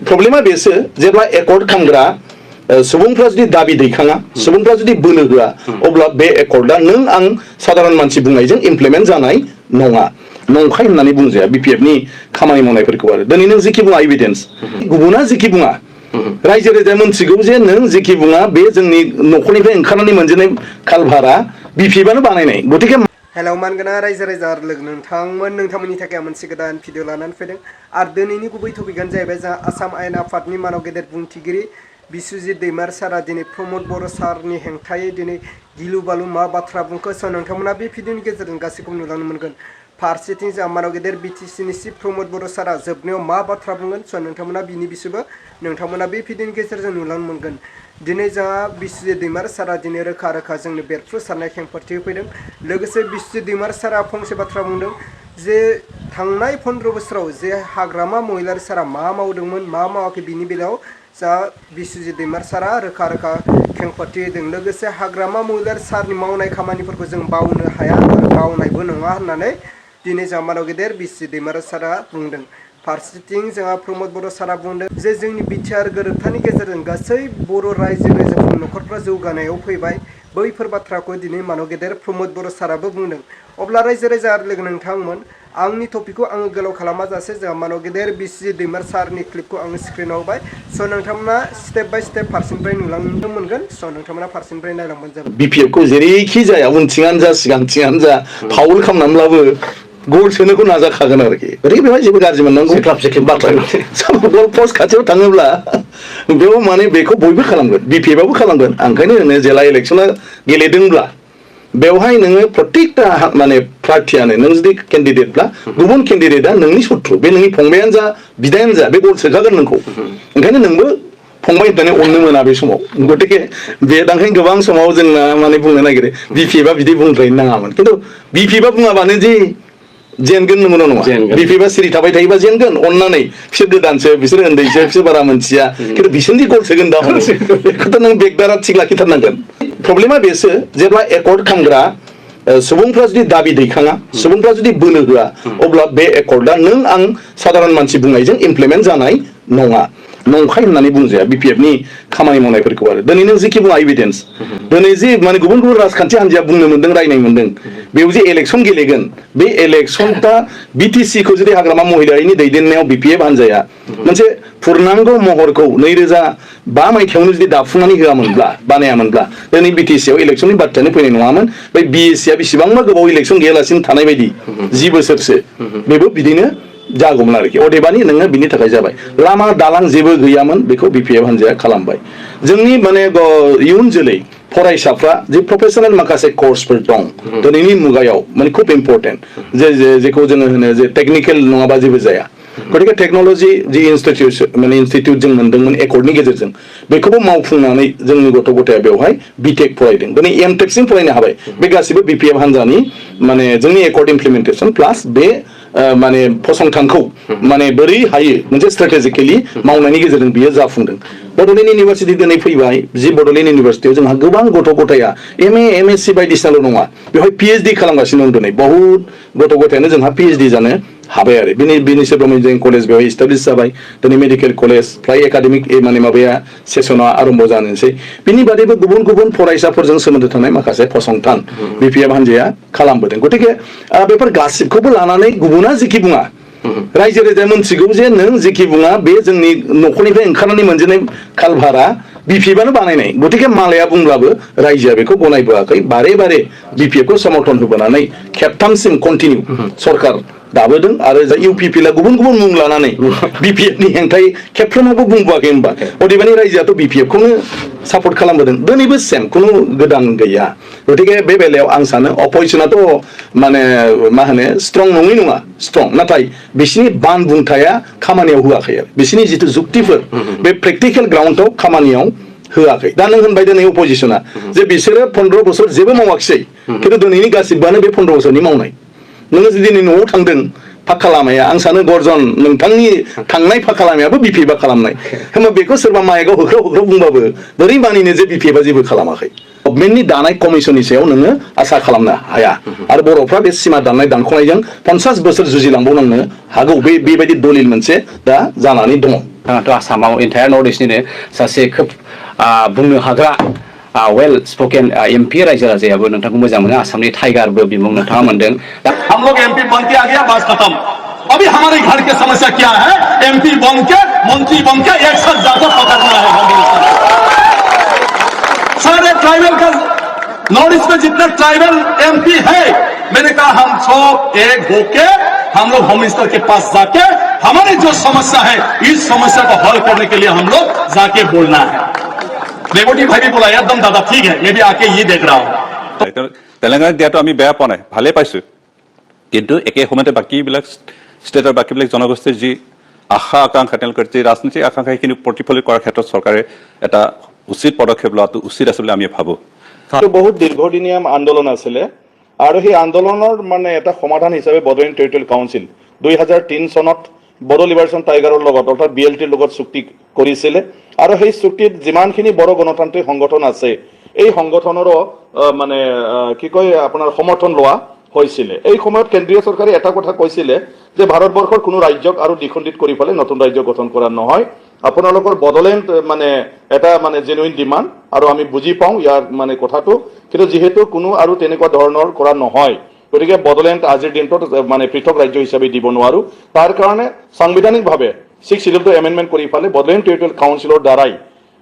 प्रब्लेमा बेसो जेब्ला एकर्ड खालामग्रा सुबुंफ्रा जुदि दाबि दैखाङा सुबुंफ्रा जुदि बोलो होआ अब्ला बे एकर्डआ नों आं साधारन मानसि बुंनायजों इमप्लिमेन्ट जानाय नङा नंखाय होननानै बुंजाया बिपिएफनि खामानि मावनायफोरखौ आरो दिनै नों जेखि बुङा एभिडेन्स गुबुना जेखि बुङा रायजो राजाया मोनथिगौ जे नों जेखि बुङा बे जोंनि न'खरनिफ्राय ओंखारनानै मोनजेननाय कालभारा बिपिएफआनो बानायनाय गतिके हेलौ मानगोना रायजो राजा लोगो नोंथांमोननि थाखाय मोनसे गोदान भिडिअ लानानै फैदों आरो दिनैनि गुबै टपिकआनो जाहैबाय जोंहा आसाम आयेन आफादनि मानाव गेदेर बुंथिगिरि बिस्वजित दैमार सारा दिनै प्रमद बर' सारनि हेंथायै दिनै गिलु बालु मा बाथ्रा बुंखो स' नोंथांमोना बे भिडिअनि गेजेरजों गासैखौबो नुलांनो मोनगोन फारसेथिं जोंहा मानाव गेदेर बिटिसिनि चिफ प्रमद बर' सारा जोबनायाव मा बाथ्रा बुंगोन स' नोंथांमोना बिनि बिसयबो नोंथांमोना बे भिडिअनि गेजेरजों नुलांनो मोनगोन दिनै जोंहा बिस्वजित दैमार सारा दिनै रोखा रोखा जोंनो बेरफ्रुसारनाय खेंफोरथि होफैदों लोगोसे बिस्वजित दैमार सारा फंसे बाथ्रा बुंदों जे थांनाय 15 बोसोराव जे हाग्रामा महिलारि सारा मा मावदोंमोन मा मावाखै बिनि बेलायाव जा बिस्वजित दैमार सारा रोखा रोखा खेंफोरथि होदों लोगोसे हाग्रामा महिलारि सारनि मावनाय खामानिफोरखौ जों बावनो हाया आरो बावनायबो नङा होननानै दिनै जोंहा मानाव गेदेर बिस्वजित दैमार सारा बुंदों फारसेथिं जोंहा प्रमद बर' सारा बुंदों जे जोंनि बिटिआर गोरोबथानि गेजेरजों गासै बर' रायजो राजाफोरनि न'खरफ्रा जौगानायाव फैबाय बैफोर बाथ्राखौ दिनै मानाव गेदेर प्रमद बर' साराबो बुंदों अब्ला रायजो राजा आरो लोगो नोंथांमोन आंनि टपिकखौ आङो गोलाव खालामा जासे जोंहा मानाव गेदेर बिस्वजित दैमार सारनि क्लिपखौ आङो स्क्रिनाव होबाय स' नोंथांमोना स्टेप बाय स्टेप फारसेनिफ्राय नुलांनो मोनगोन स' नोंथांमोना फारसेनिफ्राय नायलांबानो जाबाय बिपिएफखौ जेरैखि जाया उनथिङानो जा सिगांथिङानो जा फाउल खालामनानैब्लाबो गल सोनोखौ नाजाखागोन आरोखि ओरै बेवहाय जेबो गाज्रि मोननांगौ बाथ्रा गल पस्ट खाथियाव थाङोब्ला बेयाव माने बेखौ बयबो खालामगोन बिपिएफआबो खालामगोन ओंखायनो होनो जेला इलेक्सना गेलेदोंब्ला बेवहाय नोङो प्रत्येकटा माने प्रार्थीयानो नों जुदि केन्डिडेटब्ला गुबुन केन्डिडेटआ नोंनि शत्रु बे नोंनि फंबायानो जा बिदायानो जा बे गल सोखागोन नोंखौ ओंखायनो नोंबो फंबाय होननानै अननो मोना बे समाव गतिके बे दांखायनो गोबां समाव जोंना माने बुंनो नागिरो बिपिएफआ बिदि बुंद्रायनो नाङामोन खिन्थु बिपिएफआ बुङाबानो जे जेनगोन नंगौना नङा बिपिएफआ सिरि थाबाय थायोबा जेनगोन अननानै बिसोर गोदानसो बिसोर उन्दैसो बिसोर बारा मोनथिया खिन्थु बिसोरनि गल सोगोन दा बेखौथ' नों बेगदारा थिग लाखिथारनांगोन प्रब्लेमा बेसो जेब्ला एकर्ड खालामग्रा सुबुंफ्रा जुदि दाबि दैखाङा सुबुंफ्रा जुदि बोलो होआ अब्ला बे एकर्डआ नों आं साधारन मानसि बुंनायजों इमप्लिमेन्ट जानाय नङा नंखाय होननानै बुंजाया बिपिएफनि खामानि मावनायफोरखौ आरो दिनै नों जेखि बुङा एभिडेन्स दिनै जे माने गुबुन गुबुन राजखान्थि हान्जाया बुंनो मोन्दों रायनाय मोन्दों बेयाव जे इलेक्सन गेलेगोन बे इलेक्सनटा बिटिसिखौ जुदि हाग्रामा महिलारिनि दैदेननायाव बिपिएफ हान्जाया मोनसे पुर्नांग महरखौ 2005 मायथाइयावनो जुदि दाफुंनानै होआमोनब्ला बानायामोनब्ला दिनै बिटिसिआव इलेक्सननि बाथ्रायानो फैनाय नङामोन बै बिएससिआ बेसेबांबा गोबाव इलेक्सन गैयालासिनो थानाय बायदि 10 बोसोरसो बेबो बिदिनो जागौमोन आरोखि अदेबानि नोङो बिनि थाखाय जाबाय लामा दालां जेबो गैयामोन बेखौ बिपिएफ हान्जाया खालामबाय जोंनि माने इयुन जोलै फरायसाफ्रा जे प्रफेसनेल माखासे कर्सफोर दं दिनैनि मुगायाव माने खुब इम्पर्टेन्ट जेखौ जोङो होनो जे टेकनिकेल नङाबा जेबो जाया गतिके टेक्न'लजि जि इनस्टिट्युट जों मोनदोंमोन एकर्डनि गेजेरजों बेखौबो मावफुंनानै जोंनि गथ' गथाया बेवहाय बिटेक फरायदों दिनै एमटेकसिम फरायनो हाबाय बे गासिबो बिपिएफ हान्जानि माने जोंनि एकर्ड इमप्लिमेन्टेसन प्लास बे माने फसंथानखौ माने बोरै हायो मोनसे स्ट्रेटेजिकेलि मावनायनि गेजेरजों बियो जाफुंदों बड'लेण्ड इउनिभारसिटि दिनै फैबाय जि बड'लेण्ड इउनिभारसिटियाव जोंहा गोबां गथ' गथाया एमए एमएससि बायदिसिनाल' नङा बेवहाय पिएइचडि खालामगासिनो दं दिनै बहुद गथ' गथायानो जोंहा पिएइचडि जानो हाबाय आरो बिनि सोद्रोमै जों कलेज बेवहाय इस्टाब्लिश जाबाय दिनै मेडिकेल कलेज फ्राय एकाडेमिक माने माबाया सेसना आरम्भ जानोसै बिनि बादैबो गुबुन गुबुन फरायसाफोरजों सोमोन्दो थानाय माखासे फसंथान बिपिएफ हान्जाया खालामबोदों गतिके बेफोर गासिबखौबो लानानै गुबुना जेखि बुङा रायजो राजाया मोनथिगौ जे नों जेखि बुङा बे जोंनि न'खरनिफ्राय ओंखारनानै मोनजेननाय कालभारा बिपिएफआनो बानायनाय गतिके मालाया बुंब्लाबो रायजोआ बेखौ गनायबोआखै बारे बारे बिपिएफखौ समर्थन होबोनानै खेबथामसिम कन्टिनिउ सरकार दाबोदों आरो इउपिपिएलआ गुबुन गुबुन मुं लानानै बिपिएफनि हेंथायै खेबफ्रोमावबो बुंबोआखै होनबा अदेबानि रायजोआथ' बिपिएफखौनो सापर्ट खालामबोदों दिनैबो सेम खुनु गोदान गैया गतिके बे बेलायाव आं सानो अपोजिसनाथ' माने मा होनो स्ट्रं नङै नङा स्ट्रं नाथाय बिसिनि बान बुंथाया खामानियाव होआखै आरो बिसिनि जिथु जुक्तिफोर बे प्रेक्टिकेल ग्राउन्डआव खामानियाव होआखै दा नों होनबाय दिनै अपोजिसना जे बिसोरो 15 बोसोर जेबो मावाखिसै खिन्थु दिनैनि गासिबोआनो बे 15 बोसोरनि मावनाय नोङो जुदि दिनै न'आव थांदों फाक्का लामाया आं सानो गर्जन नोंथांनि थांनाय फाक्का लामायाबो बिपिएफआ खालामनाय होमबा बेखौ सोरबा माइकआव होख्राव होख्राव बुंबाबो बोरै मानिनो जे बिपिएफआ जेबो खालामाखै गभर्नमेन्टनि दानाय कमिसननि सायाव नोङो आसा खालामनो हाया आरो बर'फ्रा बे सिमा दाननाय दानख'नायजों 50 बोसोर जुजिलांबावनांनो हागौ बेबायदि दलिल मोनसे दा जानानै दङ बिथाङाथ' आसामाव एन्टायार नर्थ इस्टनिनो सासे खोब बुंनो हाग्रा वेल स्पोकेन एमपि रायजो राजायाबो नोंथांखौ मोजां मोनो आसामनि टाइगारबो बिमुं नोंथाङा मोनदों हम लोग एमपी बन के आ गया बस खत्म अभी हमारे घर की समस्या क्या है एमपी बन के मंत्री बन के एक साथ जाकर पकड़ना है सारे ट्राइबल का नॉर्थ ईस्ट में जितने ट्राइबल एमपी है मैंने कहा हम सब एक होके हम लोग होम मिनिस्टर के पास जाके हमारी जो समस्या है इस समस्या को हल करने के लिए हम लोग जाके बोलना है रेवटी भाई भी बोला एकदम दादा ठीक है मैं भी आके ये देख रहा हूँ তেলেংগানাত দিয়াটো আমি বেয়া পোৱা নাই ভালেই পাইছোঁ কিন্তু একে সময়তে বাকীবিলাক ষ্টেটৰ বাকীবিলাক জনগোষ্ঠীৰ যি আশা আকাংক্ষা তেওঁলোকৰ যি ৰাজনৈতিক আকাংক্ষা সেইখিনি প্ৰতিফলিত কৰাৰ ক্ষেত্ৰত চৰকাৰে এটা উচিত পদক্ষেপ লোৱাটো উচিত আছে বুলি আমি ভাবোঁ বহুত দীৰ্ঘদিনীয়া আন্দোলন আছিলে আৰু সেই আন্দোলনৰ মানে এটা সমাধান হিচাপে বড়োলেণ্ড টেৰিটৰিয়েল কাউন্সিল 2003 চনত বড়ো লিবাৰেশ্যন টাইগাৰৰ লগত অৰ্থাৎ বিএলটিৰ লগত চুক্তি কৰিছিলে আৰু সেই চুক্তিত যিমানখিনি বড়ো গণতান্ত্ৰিক সংগঠন আছে এই সংগঠনৰো মানে কি কয় আপোনাৰ সমৰ্থন লোৱা হৈছিলে এই সময়ত কেন্দ্ৰীয় চৰকাৰে এটা কথা কৈছিলে যে ভাৰতবৰ্ষৰ কোনো ৰাজ্যক আৰু দ্বিখণ্ডিত কৰি ফেলে নতুন ৰাজ্য গঠন কৰা নহয় আপোনালোকৰ বড়োলেণ্ড মানে এটা মানে জেনুইন ডিমাণ্ড আৰু আমি বুজি পাওঁ ইয়াৰ মানে কথাটো কিন্তু যেহেতু কোনো আৰু তেনেকুৱা ধৰণৰ কৰা নহয় গতিকে বড়োলেণ্ড আজিৰ দিনটোত মানে পৃথক ৰাজ্য হিচাপে দিব নোৱাৰো তাৰ কাৰণে সাংবিধানিকভাৱে 6 শিডিউলটো এমেণ্ডমেণ্ট কৰি ফেলে বড়োলেণ্ড টেৰিটৰিয়েল কাউন্সিলৰ দ্বাৰাই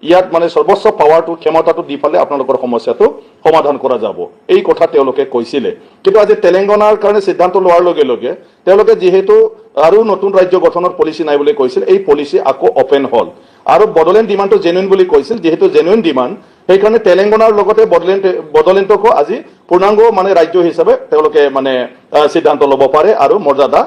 ইয়াত মানে সৰ্বোচ্চ পাৱাৰটো ক্ষমতাটো দি ফেলে আপোনালোকৰ সমস্যাটো সমাধান কৰা যাব এই কথা তেওঁলোকে কৈছিলে কিন্তু আজি তেলেংগানাৰ কাৰণে সিদ্ধান্ত লোৱাৰ লগে লগে তেওঁলোকে যেহেতু আৰু নতুন ৰাজ্য গঠনৰ পলিচি নাই বুলি কৈছিল এই পলিচি আকৌ ওপেন হল আৰু বড়োলেণ্ড ডিমাণ্ডটো জেনুইন বুলি কৈছিল যেহেতু জেনুইন ডিমাণ্ড সেইকাৰণে তেলেংগানাৰ লগতে বড়োলেণ্ডকো আজি পূৰ্ণাংগ মানে ৰাজ্য হিচাপে তেওঁলোকে মানে সিদ্ধান্ত ল'ব পাৰে আৰু মৰ্যাদা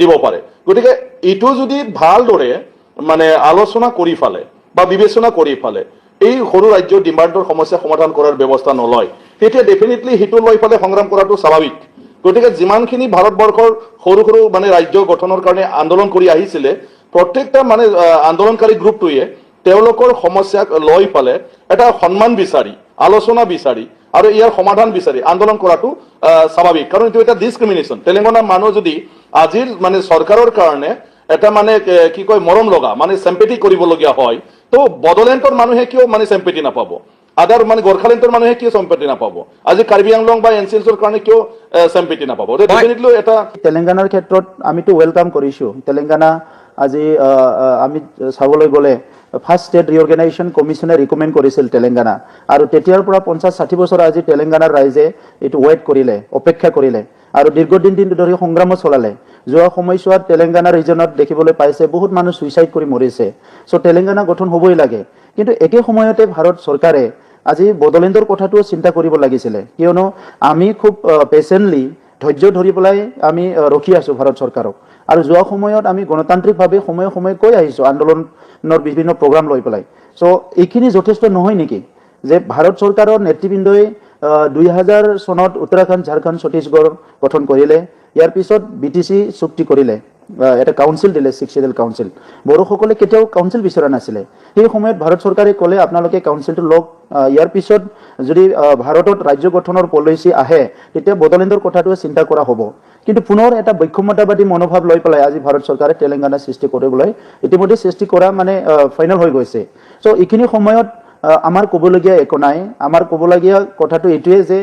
দিব পাৰে গতিকে ইটো যদি ভালদৰে মানে আলোচনা কৰি ফেলে বা বিবেচনা কৰি ফেলে এই সৰু ৰাজ্যৰ ডিমাণ্ডৰ সমস্যা সমাধান কৰাৰ ব্যৱস্থা নলয় তেতিয়া ডেফিনেটলি হিটো লৈ ফেলে সংগ্ৰাম কৰাটো স্বাভাৱিক গতিকে যিমানখিনি ভাৰতবৰ্ষৰ সৰু সৰু মানে ৰাজ্য গঠনৰ কাৰণে আন্দোলন কৰি আহিছিলে প্ৰত্যেকটা মানে আন্দোলনকাৰী গ্ৰুপটোৱে তেওঁলোকৰ সমস্যাক লৈ ফেলে এটা সন্মান বিচাৰি আলোচনা বিচাৰি আৰু ইয়াৰ সমাধান বিচাৰি আন্দোলন কৰাটো স্বাভাৱিক কাৰণ এইটো এটা ডিসক্ৰিমিনেশ্যন তেলেংগানাৰ মানুহ যদি আজিৰ মানে চৰকাৰৰ কাৰণে এটা মানে কি কয় মৰম লগা মানে সিম্পেথি কৰিবলগীয়া হয় তো বড়োলেণ্ডৰ মানুহে কিয় মানে সিম্পেথি নাপাব আদাৰ মানে গোৰ্খালেণ্ডৰ মানুহে কিয় সিম্পেথি নাপাব আজি কাৰ্বি আংলং বা এনচিএলছৰ কাৰণে কিয় সিম্পেথি নাপাব ডেফিনেটলি এটা তেলেংগানাৰ ক্ষেত্ৰত আমিতো ওয়েলকাম কৰিছো তেলেংগানা আজি আমি চাবলৈ গ'লে ফাৰ্ষ্ট ষ্টেট ৰিঅৰ্গেনাইজেশ্যন কমিশ্যনে ৰিকমেণ্ড কৰিছিল তেলেংগানা আৰু তেতিয়াৰ পৰা 50-60 বছৰ আজি তেলেংগানাৰ ৰাইজে এইটো ৱেইট কৰিলে অপেক্ষা কৰিলে আৰু দীৰ্ঘদিন ধৰি সংগ্ৰাম চলালে যোৱা সময়ছোৱাত তেলেংগানা ৰিজনত দেখিবলৈ পাইছে বহুত মানুহ সুইচাইড কৰি মৰিছে সো তেলেংগানা গঠন হ'বই লাগে কিন্তু একে সময়তে ভাৰত চৰকাৰে আজি বড়োলেণ্ডৰ কথাটো চিন্তা কৰিব লাগিছিলে কিয়নো আমি খুব পেশেন্টলি ধৈৰ্য ধৰি পেলাই আমি ৰখি আছো ভাৰত চৰকাৰক আৰু যোৱা সময়ত আমি গণতান্ত্ৰিকভাৱে সময়ে কৈ আহিছো আন্দোলনৰ বিভিন্ন প্ৰগ্ৰাম লৈ পেলাই সো এইখিনি যথেষ্ট নহয় নেকি যে ভাৰত চৰকাৰৰ নেতৃবৃন্দই 2000 চনত উত্তৰাখণ্ড ঝাৰখণ্ড ছত্তীশগড় গঠন কৰিলে ইয়াৰ পিছত বিটিসি চুক্তি কৰিলে এটা কাউন্সিল দিলে 6 শিডিউল কাউন্সিল বড়োসকলে কেতিয়াও কাউন্সিল বিচৰা নাছিলে সেই সময়ত ভাৰত চৰকাৰে ক'লে আপোনালোকে কাউন্সিলটো লওক ইয়াৰ পিছত যদি ভাৰতত ৰাজ্য গঠনৰ পলিচি আহে তেতিয়া বড়োলেণ্ডৰ কথাটো চিন্তা কৰা হ'ব কিন্তু পুনৰ এটা বৈষম্যতাবাদী মনোভাৱ লৈ পেলাই আজি ভাৰত চৰকাৰে তেলেংগানা সৃষ্টি কৰিবলৈ ইতিমধ্যে সৃষ্টি কৰা মানে ফাইনেল হৈ গৈছে সো এইখিনি সময়ত আমাৰ ক'বলগীয়া একো নাই আমাৰ ক'বলগীয়া কথাটো এইটোৱে যে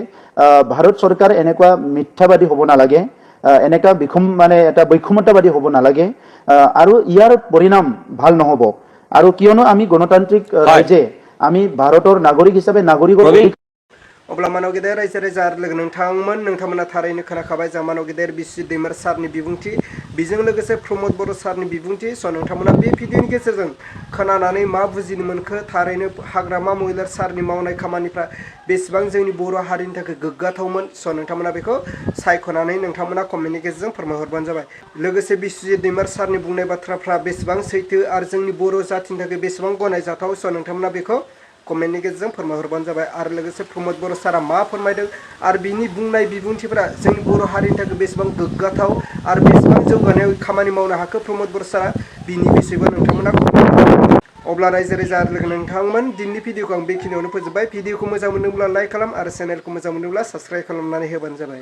ভাৰত চৰকাৰ এনেকুৱা মিথ্যাবাদী হ'ব নালাগে এনেকা মানে এটা বৈষম্যতাবাদী হ'ব নালাগে আৰু ইয়াৰ পৰিণাম ভাল নহ'ব আৰু কিয়নো আমি গণতান্ত্ৰিক ৰাজ্যে আমি ভাৰতৰ নাগৰিক হিচাপে নাগৰিকৰ अब्ला मानव गेदेर रायजो राजा आरो लोगो नोंथांमोना थारैनो खोनाखाबाय जा मानव गेदेर बिस्वजित दैमार सारनि बिबुंथि बेजों लोगोसे प्रमोद बर' सारनि बिबुंथि स' नोंथांमोना बे भिडिअनि गेजेरजों खोनानानै मा बुजिनो मोनखो थारैनो हाग्रामा महिलार सारनि मावनाय खामानिफ्रा बेसेबां जोंनि बर' हारिनि थाखाय गोग्गाथावमोन स' नोंथांमोना बेखौ सायख'नानै नोंथांमोना कमेन्टनि गेजेरजों फोरमायहरबानो जाबाय लोगोसे बिस्वजित दैमार सारनि बुंनाय बाथ्राफ्रा बेसेबां सैथो आरो जोंनि बर' जातिनि थाखाय बेसेबां गनायजाथाव स' नोंथांमोना बेखौ कमेन्टनि गेजेरजों फोरमायहरबानो जाबाय आरो लोगोसे प्रमोद बर' सारा मा फोरमायदों आरो बिनि बुंनाय बिबुंथिफोरा जोंनि बर' हारिनि थाखाय बेसेबां गोग्गाथाव आरो बेसेबां जौगानायाव खामानि मावनो हाखो प्रमोद बर' सारा बिनि बिसयबो नोंथांमोना अब्ला रायजो राजा आरो लोगो नोंथांमोन दिनैनि भिडिअखौ आं बेखिनियावनो फोजोबबाय भिडिअखौ मोजां मोनदोंब्ला लाइक खालाम आरो चेनेलखौ मोजां मोनदोंब्ला साबस्क्राइब खालामनानै होबानो जाबाय।